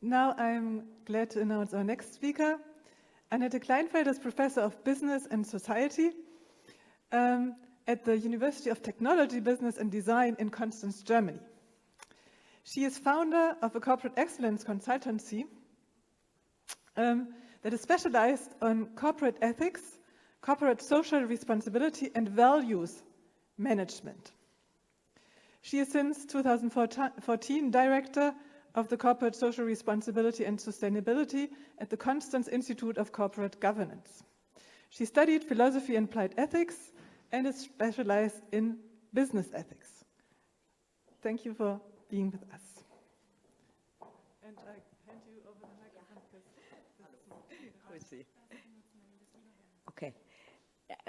Now I'm glad to announce our next speaker. Annette Kleinfeld is Professor of Business and Society at the University of Technology, Business and Design in Constance, Germany. She is founder of a corporate excellence consultancy that is specialized on corporate ethics, corporate social responsibility, and values management. She is since 2014 director of the Corporate Social Responsibility and Sustainability at the Constance Institute of Corporate Governance. She studied philosophy and applied ethics and is specialized in business ethics. Thank you for being with us. And I hand you over the microphone because Okay.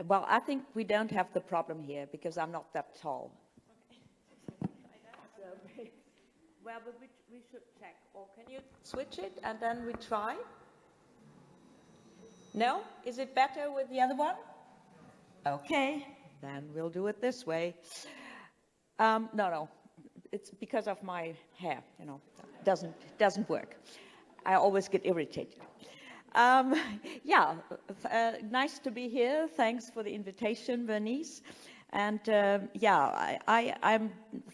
Well, I think we don't have the problem here because I'm not that tall. Well, but we should check. Or can you switch it and then we try? No? Is it better with the other one? Okay, then we'll do it this way. No. It's because of my hair, you know. Doesn't work. I always get irritated. Nice to be here. Thanks for the invitation, Bernice. And I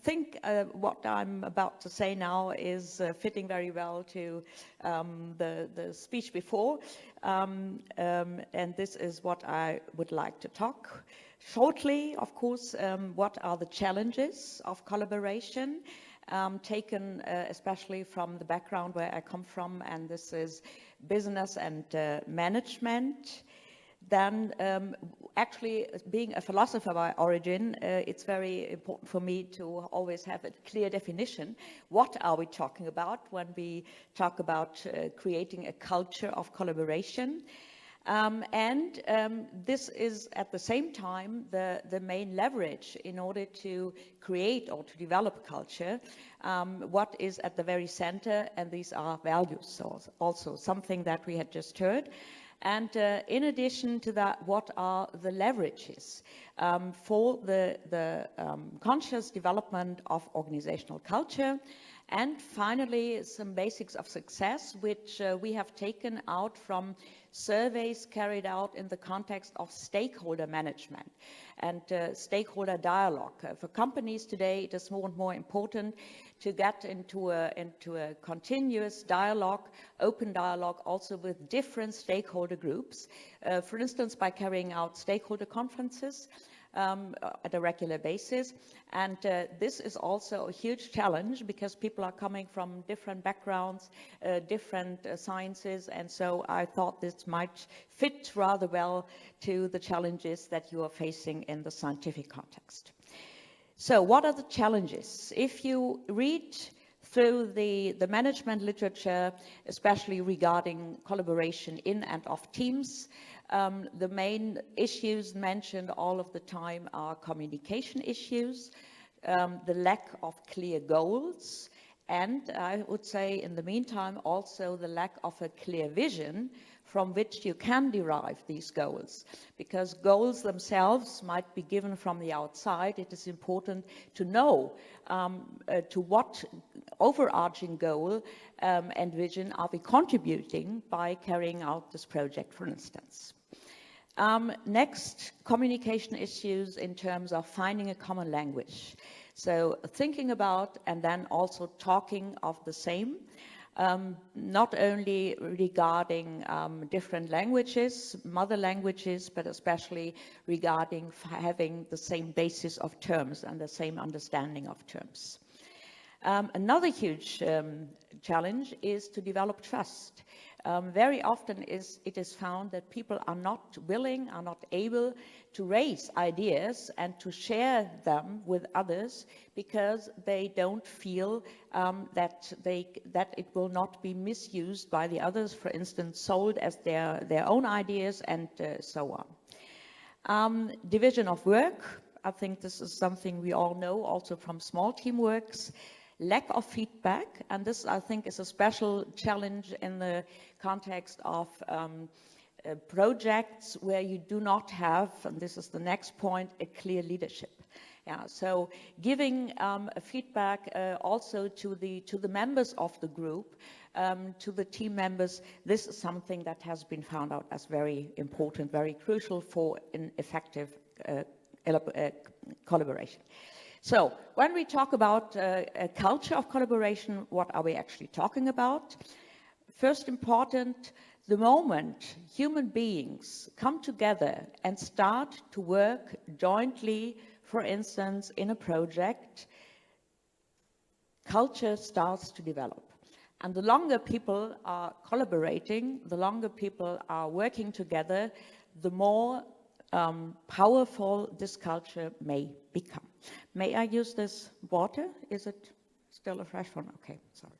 think what I'm about to say now is fitting very well to the speech before. And this is what I would like to talk shortly. Of course, what are the challenges of collaboration? Taken especially from the background where I come from, and this is business and management. Then actually being a philosopher by origin, it's very important for me to always have a clear definition. What are we talking about when we talk about creating a culture of collaboration? This is at the same time the main leverage in order to create or to develop culture. What is at the very center, and these are values, so also something that we had just heard. And in addition to that, what are the leverages for the conscious development of organizational culture? And finally, some basics of success, which we have taken out from surveys carried out in the context of stakeholder management and stakeholder dialogue. For companies today, it is more and more important to get into a continuous dialogue, open dialogue, also with different stakeholder groups. For instance, by carrying out stakeholder conferences at a regular basis. And this is also a huge challenge because people are coming from different backgrounds, different sciences, and so I thought this might fit rather well to the challenges that you are facing in the scientific context. So what are the challenges? If you read through the management literature, especially regarding collaboration in and of teams, the main issues mentioned all of the time are communication issues, the lack of clear goals, and I would say in the meantime also the lack of a clear vision from which you can derive these goals. Because goals themselves might be given from the outside, it is important to know to what overarching goal and vision are we contributing by carrying out this project, for instance. Next, communication issues in terms of finding a common language. So thinking about and then also talking of the same, not only regarding different languages, mother languages, but especially regarding having the same basis of terms and the same understanding of terms. Another huge challenge is to develop trust. Very often it is found that people are not willing, are not able to raise ideas and to share them with others because they don't feel that it will not be misused by the others, for instance, sold as their own ideas and so on. Division of work, I think this is something we all know also from small teamworks. Lack of feedback, and this I think is a special challenge in the context of projects where you do not have, and this is the next point, a clear leadership. Yeah, so giving a feedback also to the members of the group, to the team members, this is something that has been found out as very important, very crucial for an effective collaboration. So when we talk about a culture of collaboration, what are we actually talking about? First important, the moment human beings come together and start to work jointly, for instance, in a project, culture starts to develop. And the longer people are collaborating, the longer people are working together, the more powerful this culture may become. May I use this water? Is it still a fresh one? Okay, sorry.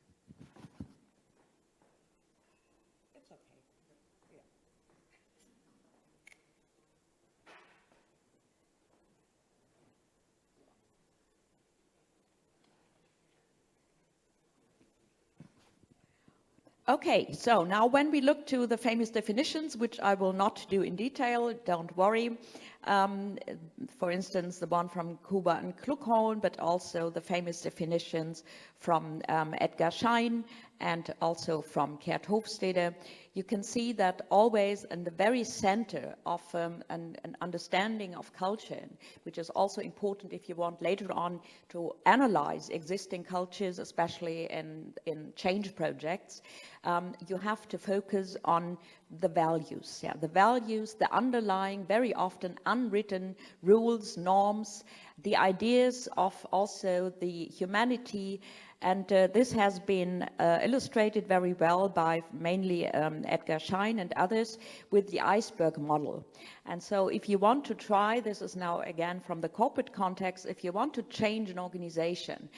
Okay, so now when we look to the famous definitions, which I will not do in detail, don't worry. For instance, the one from Kuba and Kluckhohn, but also the famous definitions from Edgar Schein and also from Gerd Hofstede. You can see that always in the very center of an understanding of culture, which is also important if you want later on to analyze existing cultures, especially in change projects, you have to focus on the values. Yeah, the values, the underlying, very often unwritten rules, norms, the ideas of also the humanity. And this has been illustrated very well by mainly Edgar Schein and others with the iceberg model. And so if you want to try, this is now again from the corporate context, if you want to change an organization,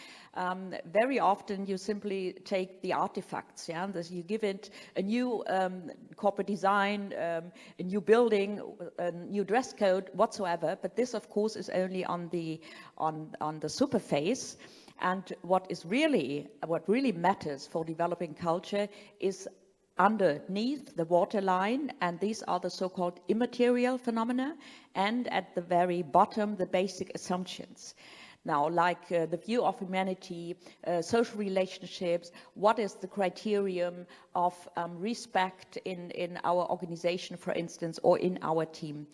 very often you simply take the artifacts, yeah, you give it a new corporate design, a new building, a new dress code, whatsoever, but this of course is only on the superface. And what really matters for developing culture is underneath the waterline, and these are the so-called immaterial phenomena, and at the very bottom, the basic assumptions. Now, like the view of humanity, social relationships, what is the criterion of respect in our organization, for instance, or in our team?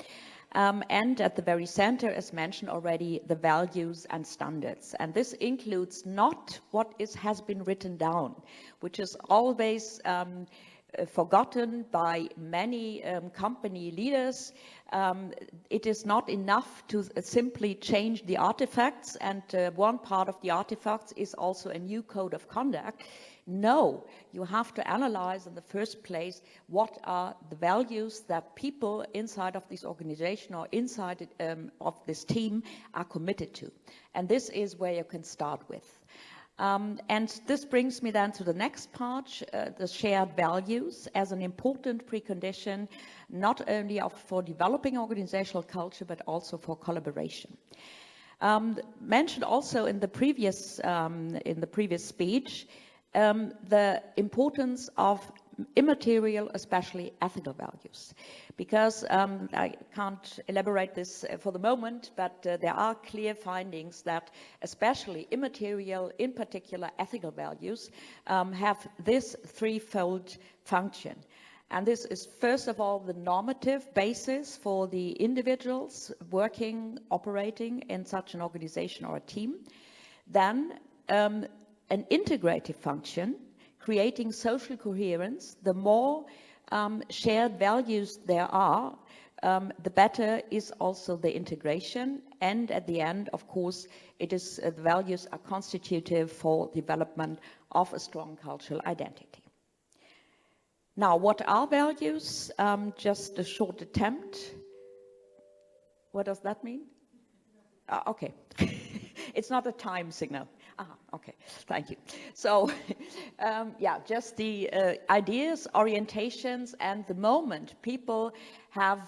And at the very center, as mentioned already, the values and standards. And this includes not what has been written down, which is always forgotten by many company leaders. It is not enough to simply change the artifacts, and one part of the artifacts is also a new code of conduct. No, you have to analyze in the first place what are the values that people inside of this organization or inside of this team are committed to. And this is where you can start with. And this brings me then to the next part, the shared values as an important precondition, not only for developing organizational culture, but also for collaboration. Mentioned also in the previous speech, the importance of immaterial, especially ethical values. Because I can't elaborate this for the moment, but there are clear findings that especially immaterial, in particular ethical values, have this threefold function. And this is first of all the normative basis for the individuals working, operating in such an organization or a team. Then an integrative function, creating social coherence. The more shared values there are, the better is also the integration. And at the end, of course, it is the values are constitutive for development of a strong cultural identity. Now, what are values? Just a short attempt. What does that mean? Okay. It's not a time signal. Okay, thank you. So, yeah, just the ideas, orientations, and the moment people have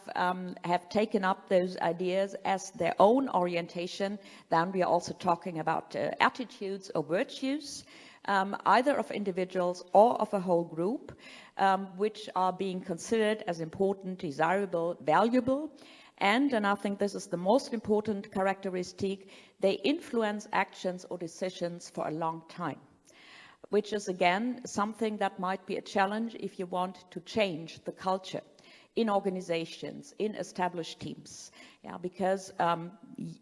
taken up those ideas as their own orientation, then we are also talking about attitudes or virtues, either of individuals or of a whole group, which are being considered as important, desirable, valuable. And I think this is the most important characteristic, they influence actions or decisions for a long time, which is again something that might be a challenge if you want to change the culture in organizations, in established teams, because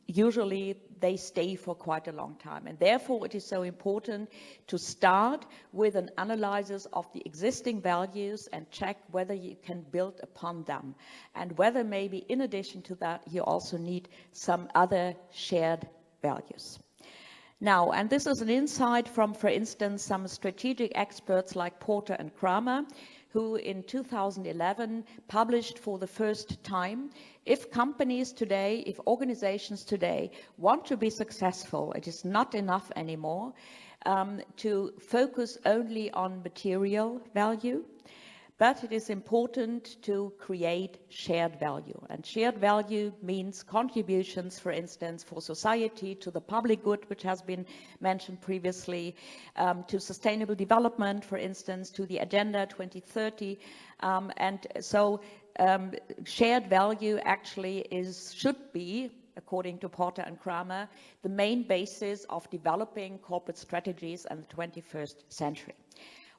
usually they stay for quite a long time. And therefore it is so important to start with an analysis of the existing values and check whether you can build upon them, and whether maybe in addition to that you also need some other shared values. Now, and this is an insight from, for instance, some strategic experts like Porter and Kramer, who in 2011 published for the first time, if companies today, if organizations today want to be successful, it is not enough anymore to focus only on material value, but it is important to create shared value. And shared value means contributions, for instance, for society, to the public good, which has been mentioned previously, to sustainable development, for instance, to the Agenda 2030. And so shared value actually should be, according to Porter and Kramer, the main basis of developing corporate strategies in the 21st century.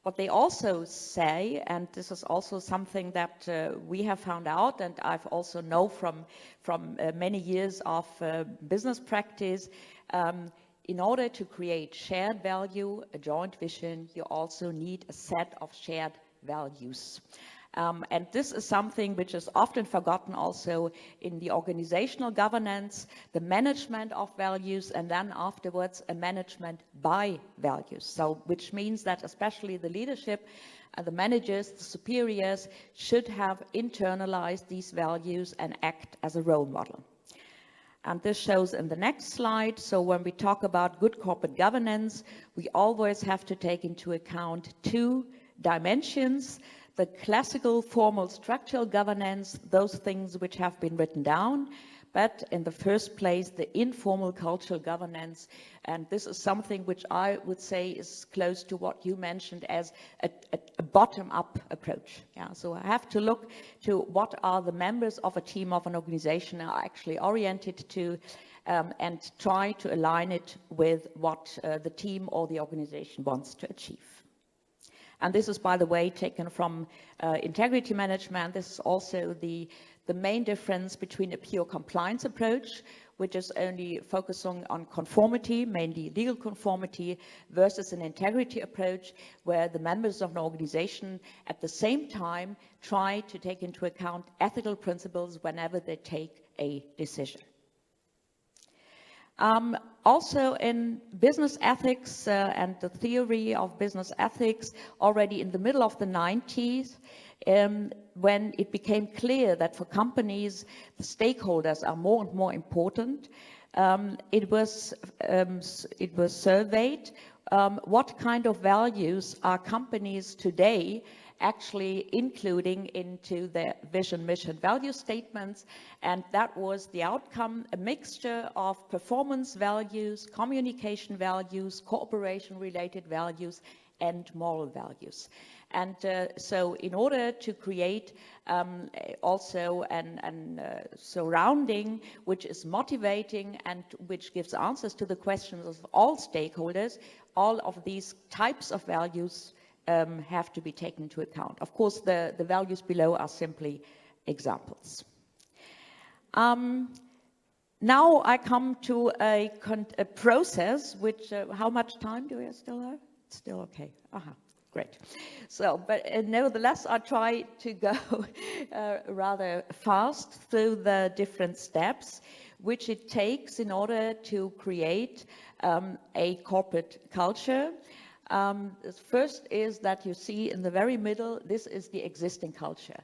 What they also say, and this is also something that we have found out, and I've also know from many years of business practice, in order to create shared value, a joint vision, you also need a set of shared values. And this is something which is often forgotten also in the organizational governance, the management of values, and then afterwards a management by values. So, which means that especially the leadership, the managers, the superiors should have internalized these values and act as a role model. And this shows in the next slide. So when we talk about good corporate governance, we always have to take into account two dimensions: the classical formal structural governance, those things which have been written down, but in the first place, the informal cultural governance. And this is something which I would say is close to what you mentioned as a bottom-up approach. Yeah, so I have to look to what are the members of a team, of an organization are actually oriented to, and try to align it with what the team or the organization wants to achieve. And this is, by the way, taken from integrity management. This is also the main difference between a pure compliance approach, which is only focusing on conformity, mainly legal conformity, versus an integrity approach, where the members of an organization at the same time try to take into account ethical principles whenever they take a decision. Also in business ethics and the theory of business ethics, already in the middle of the 90s, when it became clear that for companies, the stakeholders are more and more important, it was surveyed what kind of values are companies today actually including into their vision, mission, value statements, and that was the outcome, a mixture of performance values, communication values, cooperation-related values, and moral values. And so in order to create also an surrounding which is motivating and which gives answers to the questions of all stakeholders, all of these types of values have to be taken into account. Of course, the values below are simply examples. Now I come to a process which, how much time do we still have? Still okay. Great. So, but nevertheless, I try to go rather fast through the different steps which it takes in order to create a corporate culture. First is that you see in the very middle, this is the existing culture.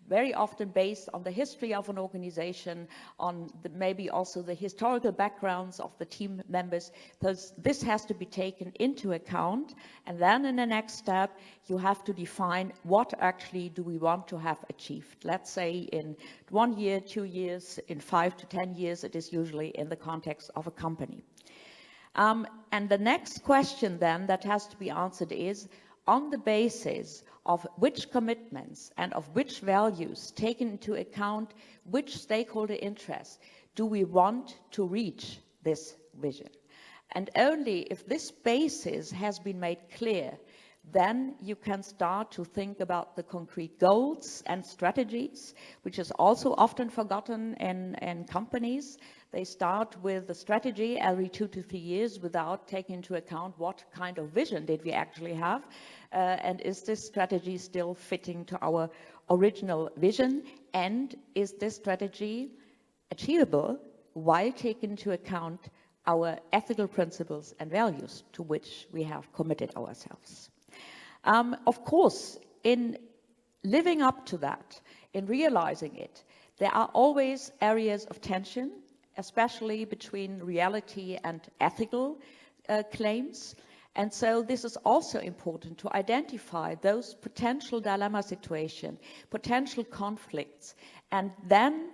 Very often based on the history of an organization, on maybe also the historical backgrounds of the team members. This has to be taken into account. And then in the next step, you have to define what actually do we want to have achieved. Let's say in 1 year, 2 years, in 5 to 10 years, it is usually in the context of a company. And the next question then that has to be answered is, on the basis of which commitments and of which values, taking into account which stakeholder interests, do we want to reach this vision. And only if this basis has been made clear, then you can start to think about the concrete goals and strategies, which is also often forgotten in companies. They start with the strategy every 2 to 3 years without taking into account what kind of vision did we actually have, and is this strategy still fitting to our original vision, and is this strategy achievable while taking into account our ethical principles and values to which we have committed ourselves. Of course, in living up to that, in realizing it, there are always areas of tension, especially between reality and ethical claims. And so this is also important to identify those potential dilemma situations, potential conflicts, and then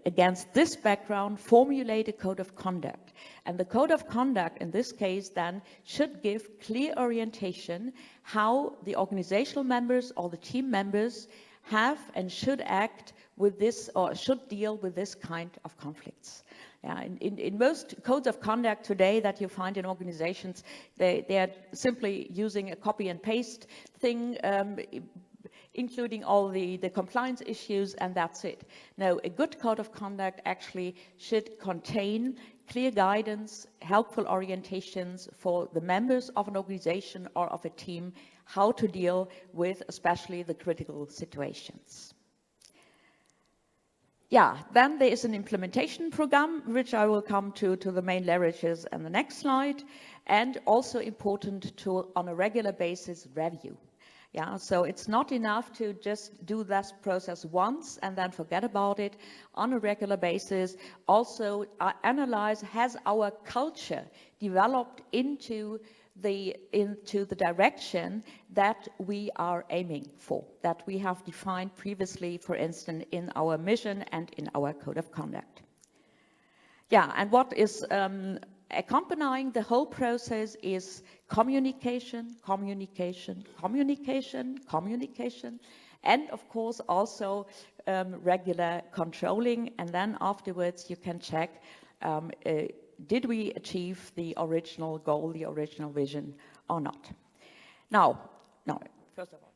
against this background, formulate a code of conduct. And the code of conduct in this case then should give clear orientation how the organizational members or the team members have and should act with this or should deal with this kind of conflicts. Yeah, in most codes of conduct today that you find in organizations, they are simply using a copy and paste thing, including all the compliance issues, and that's it. No, a good code of conduct actually should contain clear guidance, helpful orientations for the members of an organization or of a team, how to deal with especially the critical situations. Yeah, then there is an implementation program, which I will come to the main leverages on the next slide, and also important to, on a regular basis, review. Yeah, so it's not enough to just do this process once and then forget about it. On a regular basis, also analyze, has our culture developed into the direction that we are aiming for, that we have defined previously, for instance, in our mission and in our code of conduct. Yeah, and what is accompanying the whole process is communication, communication, communication, communication, and of course also regular controlling, and then afterwards you can check did we achieve the original goal, the original vision or not. Now, first of all,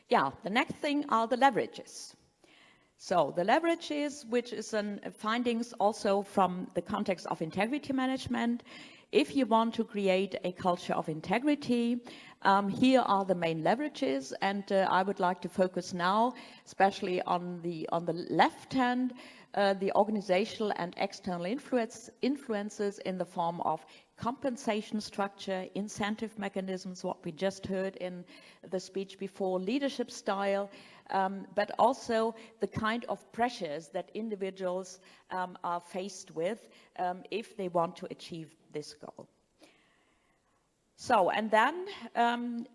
yeah, the next thing are the leverages. So the leverages, which is findings also from the context of integrity management. If you want to create a culture of integrity, here are the main leverages, and I would like to focus now, especially on the left hand, the organizational and external influences in the form of compensation structure, incentive mechanisms, what we just heard in the speech before, leadership style, but also the kind of pressures that individuals are faced with if they want to achieve this goal. So, and then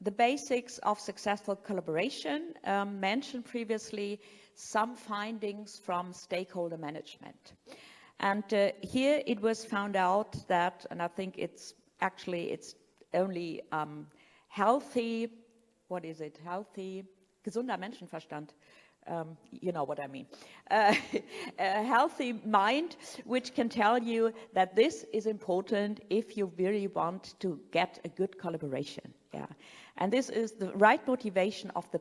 the basics of successful collaboration, mentioned previously, some findings from stakeholder management. And here it was found out that, and I think it's only healthy, what is it, healthy, gesunder Menschenverstand, you know what I mean, a healthy mind, which can tell you that this is important if you really want to get a good collaboration. Yeah, and this is the right motivation of the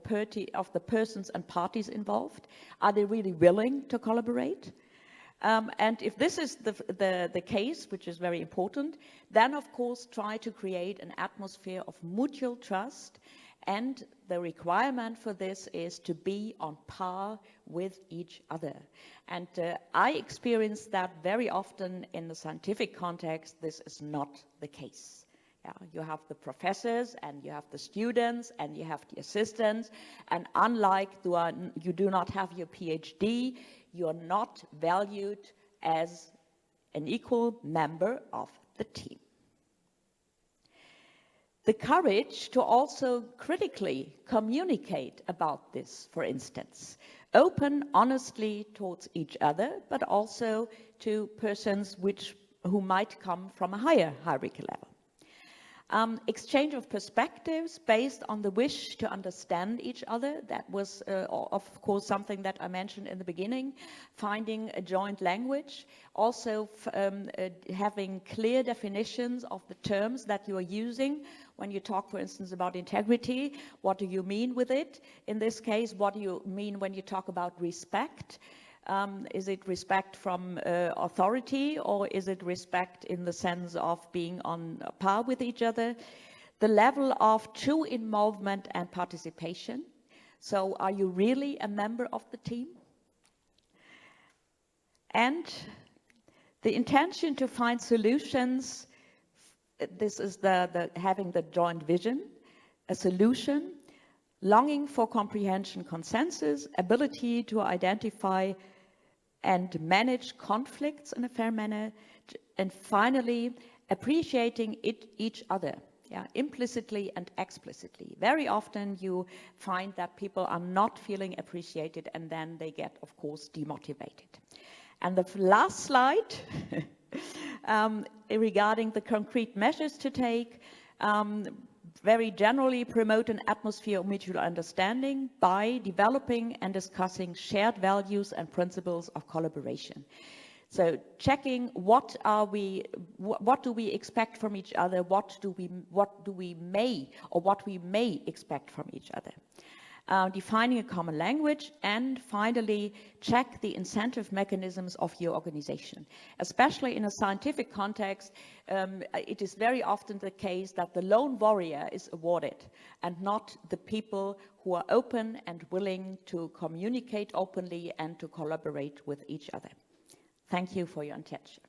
persons and parties involved. Are they really willing to collaborate? And if this is the case, which is very important, then of course try to create an atmosphere of mutual trust. And the requirement for this is to be on par with each other. And I experience that very often in the scientific context. This is not the case. Yeah, you have the professors and you have the students and you have the assistants. And unlike you do not have your PhD, you are not valued as an equal member of the team. the courage to also critically communicate about this, for instance. Open honestly towards each other, but also to persons who might come from a higher hierarchy level. Exchange of perspectives based on the wish to understand each other. That was, of course, something that I mentioned in the beginning. Finding a joint language. Also having clear definitions of the terms that you are using. When you talk, for instance, about integrity, what do you mean with it? In this case, what do you mean when you talk about respect? Is it respect from authority, or is it respect in the sense of being on par with each other? The level of true involvement and participation. So are you really a member of the team? And the intention to find solutions. This is having the joint vision, a solution, longing for comprehension, consensus, ability to identify and manage conflicts in a fair manner, and finally, appreciating each other, implicitly and explicitly. Very often you find that people are not feeling appreciated, and then they get, of course, demotivated. And the last slide, regarding the concrete measures to take, very generally promote an atmosphere of mutual understanding by developing and discussing shared values and principles of collaboration. So checking what do we expect from each other, what we may expect from each other. Defining a common language, and finally check the incentive mechanisms of your organization. Especially in a scientific context, it is very often the case that the lone warrior is awarded and not the people who are open and willing to communicate openly and to collaborate with each other. Thank you for your attention.